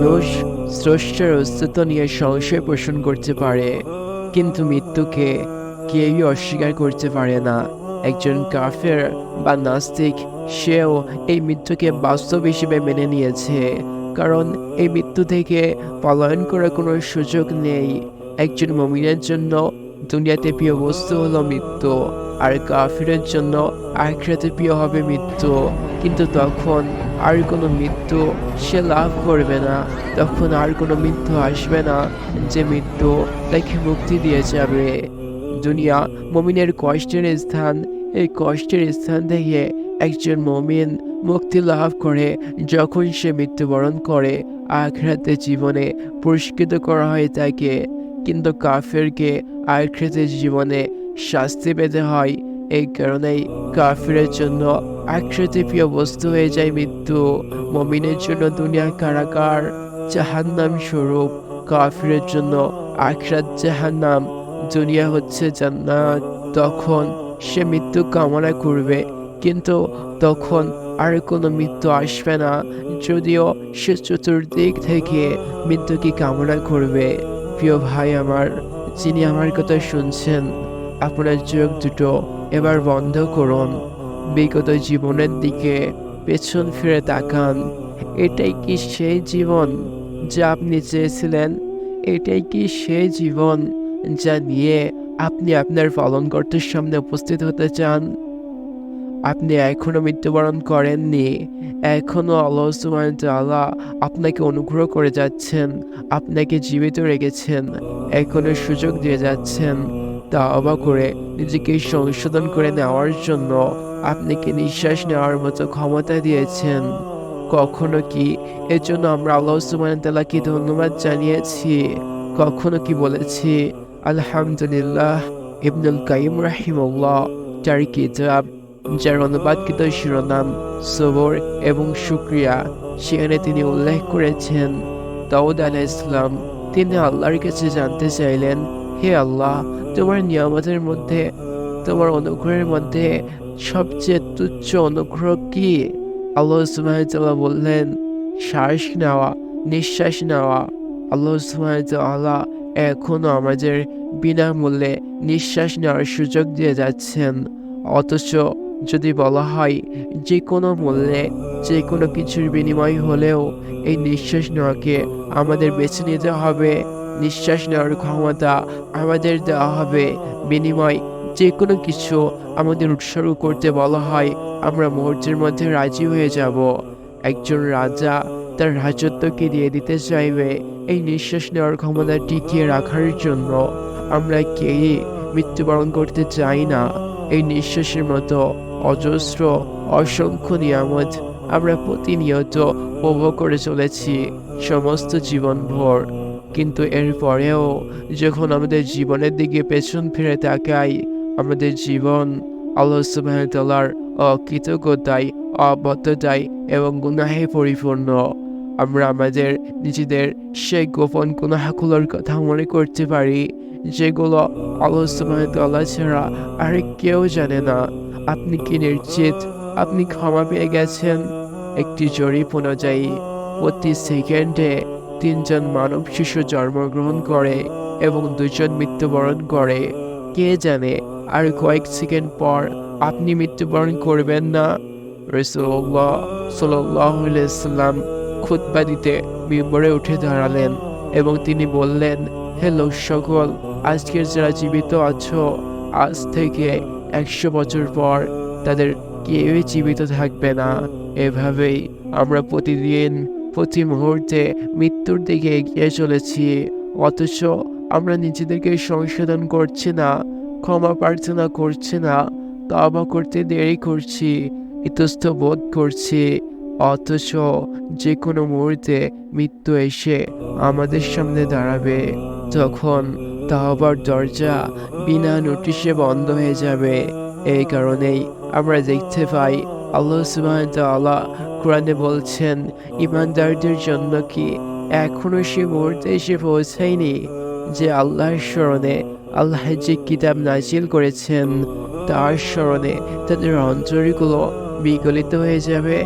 মানুষ স্রষ্টার অস্তিত্ব নিয়ে সংশয় পোষণ করতে পারে, কিন্তু মৃত্যুকে কেউই অস্বীকার করতে পারে না। একজন কাফের বা নাস্তিক সেও এই মৃত্যুকে বাস্তব হিসেবে মেনে নিয়েছে, কারণ এই মৃত্যু থেকে পলায়ন করার কোনো সুযোগ নেই। একজন মুমিনের জন্য দুনিয়াতে প্রিয় বস্তু হলো মৃত্যু, আর কাফিরের জন্য আখিরাতে প্রিয় হবে মৃত্যু। কিন্তু তখন আর কোনো মৃত্যু সে লাভ করবে না, তখন আর কোনো মৃত্যু আসবে না যে মৃত্যু তাকে মুক্তি দিয়ে যাবে। দুনিয়া মুমিনের কষ্টের স্থান। এই কষ্টের স্থান থেকে একজন মুমিন মুক্তি লাভ করে যখন সে মৃত্যুবরণ করে। আখিরাতের জীবনে পুরস্কৃত করা হয় তাকে, কিন্তু কাফেরকে আখিরাতের জীবনে শাস্তি পেতে হয়। এই কারণেই কাফিরের জন্য আখিরাতে প্রিয় বস্তু হয়ে যায় মৃত্যু। মুমিনের জন্য দুনিয়া কারাগার, জাহান্নাম স্বরূপ। কাফিরের জন্য আখিরাত জাহান্নাম, দুনিয়া হচ্ছে জান্নাত। তখন সে মৃত্যু কামনা করবে, কিন্তু তখন আর কোনো মৃত্যু আসবে না, যদিও সে চতুর্দিক থেকে মৃত্যুকে কামনা করবে। প্রিয় ভাই আমার, যিনি আমার কথা শুনছেন, আপনার চোখ দুটো এবার বন্ধ করুন। বিগত জীবনের দিকে পেছন ফিরে তাকান। এটাই কি সেই জীবন যা আপনি চেয়েছিলেন? এটাই কি সেই জীবন যা নিয়ে আপনি আপনার পালনকর্তার সামনে উপস্থিত হতে চান? আপনি এখনো মৃত্যুবরণ করেননি, এখনো আল্লাহ সুবহানাহু ওয়া তাআলা আপনাকে অনুগ্রহ করে যাচ্ছেন, আপনাকে জীবিত রেখেছেন, এখনো সুযোগ দিয়ে যাচ্ছেন। তাওবা করে নিজেকে সংশোধন করে নেওয়ার জন্য আপনাকে নিঃশ্বাস নেওয়ার মতো ক্ষমতা দিয়েছেন। কখনো কি এজন্য আমরা আল্লাহ সুবহানাহু ওয়া তাআলাকে ধন্যবাদ জানিয়েছি? কখনো কি বলেছি আলহামদুলিল্লাহ? ইবনুল কাইয়িম রাহিমাহুল্লাহ তার কিতাব, যার অনুবাদকৃত শিরোনাম সবর এবং শুকরিয়া, সেখানে তিনি উল্লেখ করেছেন দাউদ আলাইহিস সালাম তিনি আল্লাহর কাছে জানতে চাইলেন, হে আল্লাহ, তোমার নিয়ামতের মধ্যে, তোমার অনুগ্রহের মধ্যে সবচেয়ে তুচ্ছ অনুগ্রহ কি? আল্লাহ সুবহানাহু ওয়া তাআলা বললেন, শ্বাস নেওয়া, নিঃশ্বাস নেওয়া। আল্লাহ সুবহানাহু ওয়া তাআলা এখনো আমাদের বিনামূল্যে নিঃশ্বাস নেওয়ার সুযোগ দিয়ে যাচ্ছেন। অথচ যদি বলা হয় যে কোনো মূল্যে, যে কোনো কিছুর বিনিময় হলেও এই নিঃশ্বাস নেওয়াকে আমাদের বেছে নিতে হবে, নিঃশ্বাস নেওয়ার ক্ষমতা আমাদের দেওয়া হবে, বিনিময় যে কোনো কিছু আমাদের উৎসর্গ করতে বলা হয়, আমরা মুহূর্তের মধ্যে রাজি হয়ে যাব। একজন রাজা তার রাজত্বকে দিয়ে দিতে চাইবে এই নিঃশ্বাস নেওয়ার ক্ষমতা টিকিয়ে রাখার জন্য। আমরা কেউই মৃত্যুবরণ করতে চাই না। এই নিঃশ্বাসের মতো অজস্র অসংখ্য নিয়ামত আমরা প্রতিনিয়ত উপভোগ করে চলেছি সমস্ত জীবনভর। কিন্তু এরপরেও যখন আমাদের জীবনের দিকে পেছন ফিরে তাকাই, আমাদের জীবন আল্লাহ সুবহানাহু ওয়া তাআলার অকৃতজ্ঞতায়, অবদ্ধতায় এবং গুনাহে পরিপূর্ণ। আমরা আমাদের নিজেদের সেই গোপন গুনাহগুলোর কথা মনে করতে পারি, যেগুলো আল্লাহ সুবহানাহু ওয়া তাআলা ছাড়া আর কেউ জানে না। আপনি কি নিশ্চিত আপনি ক্ষমা পেয়ে গেছেন? একটি জরিপ অনুযায়ী প্রতি সেকেন্ডে ৩ জন মানব শিশু জন্মগ্রহণ করে এবং ২ জন মৃত্যুবরণ করে। কে জানে আর কয়েক সেকেন্ড পর আপনি মৃত্যুবরণ করবেন না? রাসূলুল্লাহ সাল্লাল্লাহু আলাইহি ওয়াসাল্লাম খুতবা দিতে মিম্বরে উঠে দাঁড়ালেন এবং তিনি বললেন, হে লোক সকল, আজকের যারা জীবিত আছো, আজ থেকে ১০০ বছর পর তাদের কেউই জীবিত থাকবে না। এভাবেই আমরা প্রতিদিন, প্রতি মুহূর্তে মৃত্যুর দিকে এগিয়ে চলেছি। অথচ আমরা নিজেদেরকে সংশোধন করছি না, ক্ষমা প্রার্থনা করছি না, তওবা করতে দেরি করছি, ইতস্ত বোধ করছি। অথচ যে কোনো মুহূর্তে মৃত্যু এসে আমাদের সামনে দাঁড়াবে, তখন তওবার দরজা বিনা নোটিশে বন্ধ হয়ে যাবে। এই কারণেই আমরা দেখতে পাই আল্লাহ সুবহানাহু ওয়া তাআলা কোরআনে বলছেন, ঈমানদারদের জন্য কি এখনো সে মুহূর্তে এসে পৌঁছায়নি যে আল্লাহর স্মরণে, আল্লাহ যে কিতাব নাজিল করেছেন তার স্মরণে তাদের অন্তরগুলো বিগলিত হয়ে যাবে?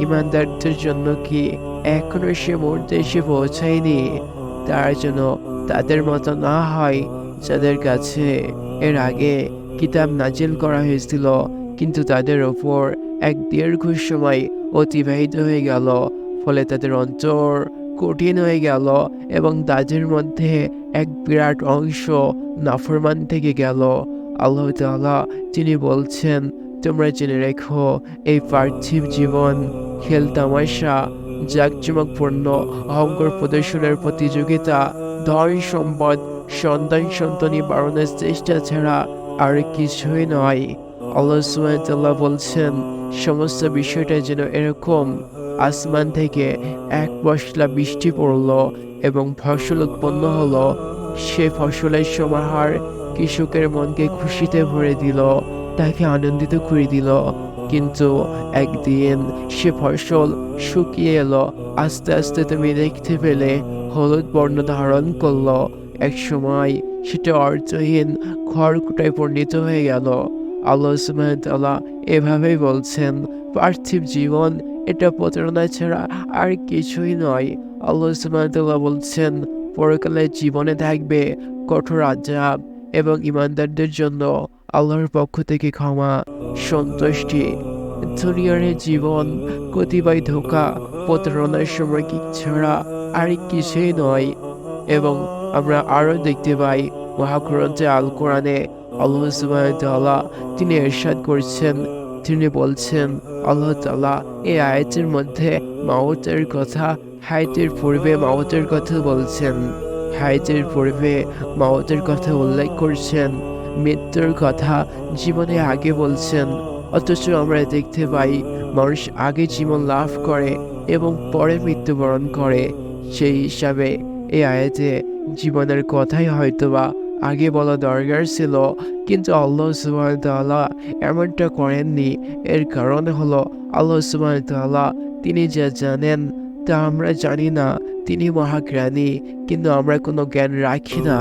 ঈমানদারদের জন্য কি এখনো সে মুহূর্তে এসে পৌঁছায়নি, তার জন্য তাদের মতো না হয় যাদের কাছে এর আগে কিতাব নাজিল করা হয়েছিল, কিন্তু তাদের ওপর এক দীর্ঘ সময় অতিবাহিত হয়ে গেল, ফলে তাদের অন্তর কঠিন হয়ে গেল এবং তাদের মধ্যে এক বিরাট অংশ নাফরমান থেকে গেল। আল্লাহ তাআলা তিনি বলছেন, তোমরা জেনে রেখো, এই পার্থিব জীবন খেলতামাশা, জাঁকজমকপূর্ণ অহংকার প্রদর্শনের প্রতিযোগিতা, ধন সম্পদ, সন্তান সন্ততি বাড়ানোর চেষ্টা ছাড়া আর কিছুই নয়। আল্লাহ সুবহানাহু ওয়া তাআলা বলছেন, সমস্ত বিষয়টা যেন এরকম, আসমান থেকে এক পশলা বৃষ্টি পড়ল এবং ফসল উৎপন্ন হলো, সে ফসলের সমাহার কৃষকের মনকে খুশিতে ভরে দিল, তাকে আনন্দিত করে দিল। কিন্তু একদিন সে ফসল শুকিয়ে এলো, আস্তে আস্তে তুমি দেখতে পেলে হলুদ বর্ণ ধারণ করলো, এক সময় সেটা অর্থহীন খড়কুটায় পরিণত হয়ে গেল। আল্লাহ সুবহানাহু ওয়া তাআলা এভাবেই বলছেন, পার্থিব জীবন এটা প্রতারণা ছাড়া আর কিছুই নয়। আল্লাহ সুবহানাহু ওয়া তাআলা বলছেন, পরকালের জীবনে থাকবে কঠোর আযাব এবং ঈমানদারদের জন্য আল্লাহর পক্ষ থেকে ক্ষমা, সন্তুষ্টি। দুনিয়ার এই জীবন কতিপয় ধোঁকা, প্রতারণার সময় কি ছাড়া আর কিছুই নয়। এবং আমরা আরও দেখতে পাই মহাগ্রন্থে আল কোরআনে আল্লাহ সুবহানাহু ওয়া তাআলা তিনি ইরশাদ করছেন, তিনি বলছেন, আল্লাহ তাআলা এই আয়াতের মধ্যে মাউতের কথা, হায়াতের পূর্বে মাউতের কথা বলছেন, হায়াতের পূর্বে মাউতের কথা উল্লেখ করছেন, মৃত্যুর কথা জীবনে আগে বলছেন। অথচ আমরা দেখতে পাই মানুষ আগে জীবন লাভ করে এবং পরে মৃত্যুবরণ করে। সেই হিসাবে এই আয়াতে জীবনের কথাই হয়তোবা আগে বলা দরকার ছিল, কিন্তু আল্লাহ সুবহানাহু ওয়া তাআলা এমনটা করেননি। এর কারণ হলো আল্লাহ সুবহানাহু ওয়া তাআলা তিনি যা জানেন তা আমরা জানি না, তিনি মহাজ্ঞানী, কিন্তু আমরা কোনো জ্ঞান রাখি না।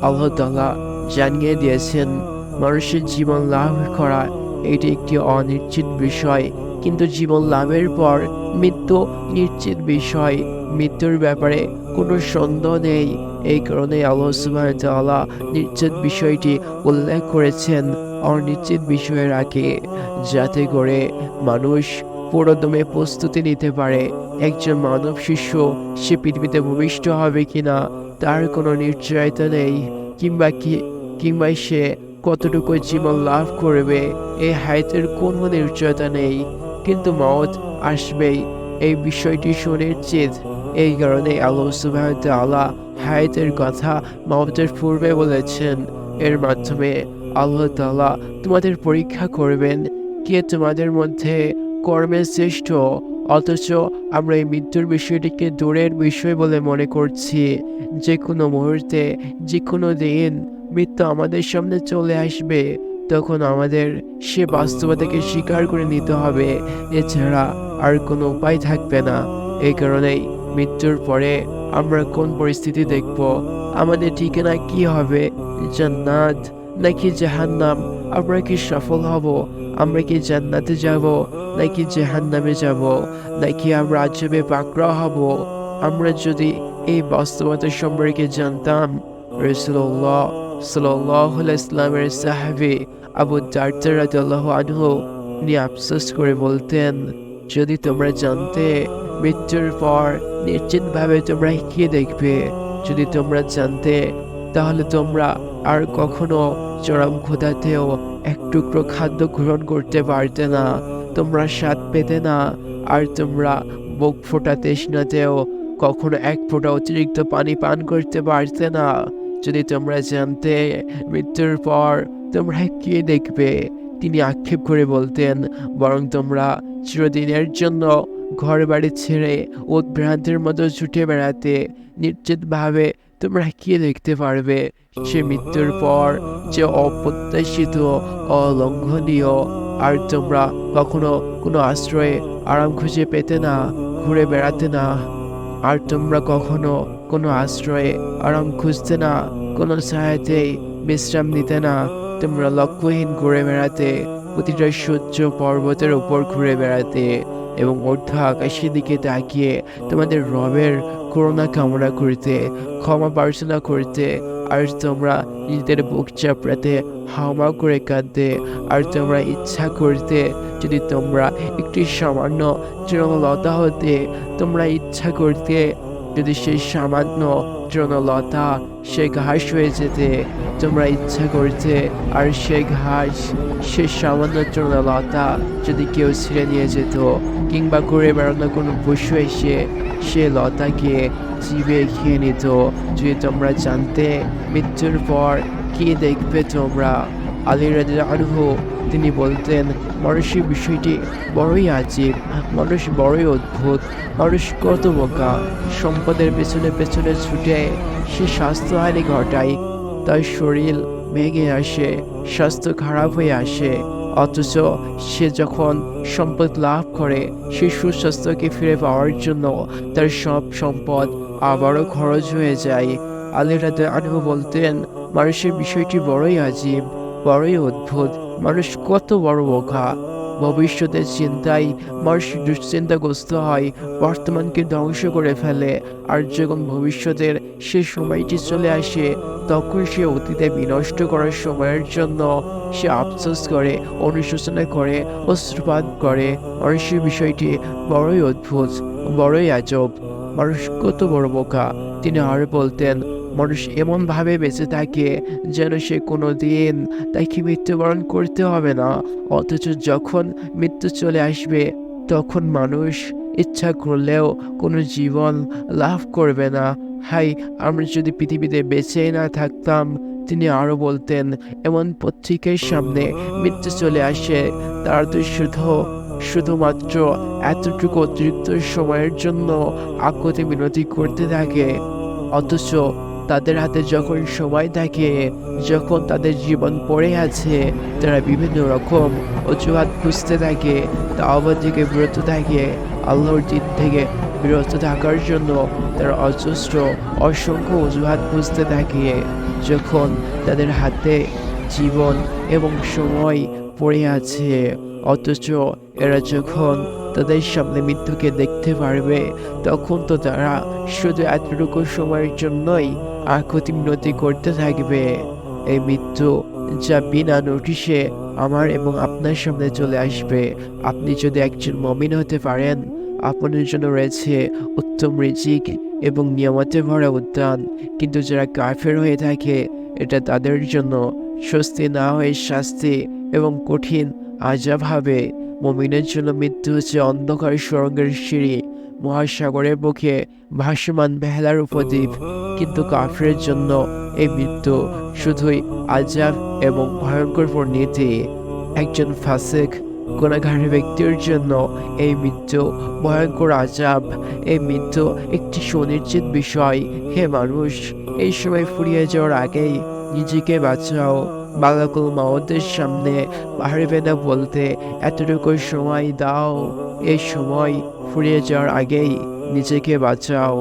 আল্লাহ তাআলা জানিয়ে দিয়েছেন, মানুষের জীবন লাভ করা এটি একটি অনিশ্চিত বিষয়, কিন্তু জীবন লাভের পর মৃত্যু নিশ্চিত বিষয়। মৃত্যুর ব্যাপারে কোনো সন্দেহ নেই। এই কারণে আল্লাহ সুবহানাহু ওয়া তাআলা নিশ্চিত বিষয়টি উল্লেখ করেছেন অনিশ্চিত বিষয়ের আগে, যাতে করে মানুষ পুরোদমে প্রস্তুতি নিতে পারে। একজন মানব শিশু সে পৃথিবীতে ভূমিষ্ঠ হবে কিনা তার কোনো নিশ্চয়তা নেই, কিংবা সে কতটুকু জীবন লাভ করবে এই হায়াতের কোনো নিশ্চয়তা নেই, কিন্তু মওত আসবেই, এই বিষয়টি সুনিশ্চিত। এই কারণে আল্লাহ সুবহানাহু ওয়া তাআলা হায়াতের কথা মওতের পূর্বে বলেছেন। এর মাধ্যমে আল্লাহ তাআলা তোমাদের পরীক্ষা করবেন, কে তোমাদের মধ্যে কর্মে শ্রেষ্ঠ। অথচ আমরা এই মৃত্যুর বিষয়টিকে দূরের বিষয় বলে মনে করছি। যে কোনো মুহূর্তে, যে কোনো দিন মৃত্যু আমাদের সামনে চলে আসবে, তখন আমাদের সে বাস্তবতাকে স্বীকার করে নিতে হবে, এছাড়া আর কোনো উপায় থাকবে না। এই কারণেই মৃত্যুর পরে আমরা কোন পরিস্থিতি দেখব, আমাদের ঠিকানা কি হবে, জান্নাত নাকি জাহান্নাম, আমরা কি সফল হব, আমরা কি জান্নাতে যাব নাকি জাহান্নামে যাব, নাকি আমরা আযাবে পাকড়াও হব। আমরা যদি এই বাস্তবতা সম্পর্কে জানতাম, রাসূলুল্লাহ সাল্লাল্লাহু আলাইহি ওয়াসাল্লামের সাহাবী আবু দারদা রাদিয়াল্লাহু আনহু তিনি আফসোস করে বলতেন, যদি তোমরা জানতে মৃত্যুর পর নিশ্চিতভাবে তোমরা কি দেখবে, যদি তোমরা জানতে তাহলে তোমরা আর কখনো চরম ক্ষুধাতেও এক টুকরো খাদ্য গ্রহণ করতে পারতে না, তোমরা স্বাদ পেতে না, আর তোমরা বুক ফোটা তৃষ্ণাতেও কখনো এক ফোঁটা অতিরিক্ত পানি পান করতে পারতে না। যদি তোমরা জানতে মৃত্যুর পর তোমরা কি দেখবে, তিনি আক্ষেপ করে বলতেন, বরং তোমরা চিরদিনের জন্য ঘর বাড়ি ছেড়ে উদ্ভ্রান্তের মতো ছুটে বেড়াতে, নিশ্চিতভাবে তোমরা কি দেখতে পারবে, সে মৃত্যুর পর যে অপ্রত্যাশিত, অলঙ্ঘনীয়। আর তোমরা কখনো কোনো আশ্রয়ে আরাম খুঁজে পেতে না, ঘুরে বেড়াতে না, আর তোমরা কখনো কোনো আশ্রয়ে আরাম খুঁজতে না, কোনো ছায়াতেই বিশ্রাম নিতে না, তোমরা লক্ষ্যহীন ঘুরে বেড়াতে, প্রতিটা সূর্য পর্বতের উপর ঘুরে বেড়াতে। এবং ঊর্ধ্ব আকাশের দিকে তাকিয়ে তোমাদের রবের করুণা কামনা করতে, ক্ষমা প্রার্থনা করতে, আর তোমরা নিজেদের বুক চাপড়াতে হাওমা করে কাঁদতে, আর তোমরা ইচ্ছা করতে যদি তোমরা একটি সামান্য তৃণলতা হতে, তোমরা ইচ্ছা করতে যদি সেই সামান্য তৃণলতা সে ঘাস হয়ে যেতে, তোমরা ইচ্ছা করতে আর সে ঘাস সে সামান্য তৃণলতা যদি কেউ ছিঁড়ে নিয়ে যেত, কিংবা ঘুরে বেড়ানো কোনো পশু এসে সে লতাকে চিবিয়ে খেয়ে নিত, যদি তোমরা জানতে মৃত্যুর পর কি দেখবে তোমরা। আলী রাদিয়াল্লাহু আনহু তিনি বলতেন, মানুষের বিষয়টি বড়ই আজীব, মানুষ বড়ই অদ্ভুত, মানুষ কত বোকা, সম্পদের পেছনে পেছনে ছুটে সে স্বাস্থ্যহানি ঘটায়, তার শরীর ভেঙে আসে, স্বাস্থ্য খারাপ হয়ে আসে, অথচ সে যখন সম্পদ লাভ করে সে সুস্বাস্থ্যকে ফিরে পাওয়ার জন্য তার সব সম্পদ আবারও খরচ হয়ে যায়। আলী রাদিয়াল্লাহু আনহু বলতেন, মানুষের বিষয়টি বড়ই আজীব, বড়ই অদ্ভুত, মানুষ কত বড় বোকা। ভবিষ্যতের চিন্তায় মানুষ দুশ্চিন্তাগ্রস্ত হয়, বর্তমানকে ধ্বংস করে ফেলে, আর যখন ভবিষ্যতের সে সময়টি চলে আসে তখন সে অতীতে বিনষ্ট করার সময়ের জন্য সে আফসোস করে, অনুশোচনা করে, অশ্রুপাত করে। মানুষের বিষয়টি বড়ই অদ্ভুত, বড়ই আজব, মানুষ কত বড় বোকা। তিনি আরো বলতেন, মানুষ এমনভাবে বেঁচে থাকে যেন সে কোনো দিন তাকে মৃত্যুবরণ করতে হবে না, অথচ যখন মৃত্যু চলে আসবে তখন মানুষ ইচ্ছা করলেও কোনো জীবন লাভ করবে না। হাই, আমরা যদি পৃথিবীতে বেঁচেই না থাকতাম। তিনি আরো বলতেন, এমন পত্রিকার সামনে মৃত্যু চলে আসে, তারা তো শুধুমাত্র এতটুকু অতিরিক্ত সময়ের জন্য আকুতি মিনতি করতে থাকে, অথচ তাদের হাতে যখন সময় থাকে, যখন তাদের জীবন পড়ে আছে, তারা বিভিন্ন রকম অজুহাত খুঁজতে থাকে, তাওবা থেকে বিরত থাকে, আল্লাহর দিন থেকে বিরত থাকার জন্য তারা অসংখ্য অজুহাত খুঁজতে থাকে। যখন তাদের হাতে জীবন এবং সময় পড়ে আছে, অথচ এরা যখন তাদের সামনে মৃত্যুকে দেখতে পারবে তখন তো তারা শুধু এতটুকু সময়ের জন্যই আকুতি মিনতি করতে থাকবে। এই মৃত্যু যা বিনা নোটিশে আমার এবং আপনার সামনে চলে আসবে। আপনি যদি একজন মুমিন হতে পারেন, আপনার জন্য রয়েছে উত্তম রিজিক এবং নিয়ামতে ভরা উদ্যান, কিন্তু যারা কাফের হয়ে থাকে এটা তাদের জন্য স্বস্তি না হয়ে শাস্তি এবং কঠিন আযাব হবে। মুমিনের জন্য মৃত্যু হচ্ছে অন্ধকার সুড়ঙ্গের সিঁড়ি, মহাসাগরের বুকে ভাসমান বেহালার উপদ্বীপ, কিন্তু কাফেরের জন্য এই মৃত্যু শুধুই আযাব এবং ভয়ঙ্কর পরিণতি। একজন ফাসিক গুনাহগার ব্যক্তির জন্য এই মৃত্যু ভয়ঙ্কর আযাব, এই মৃত্যু একটি সুনিশ্চিত বিষয়। হে মানুষ, এই সময় ফুরিয়ে যাওয়ার আগেই নিজেকে বাঁচাও। মালাকুল মাউতের সামনে পারবে না বলতে এতটুকু সময় দাও। এই সময় ফুরিয়ে যাওয়ার আগেই নিজেকে বাঁচাও।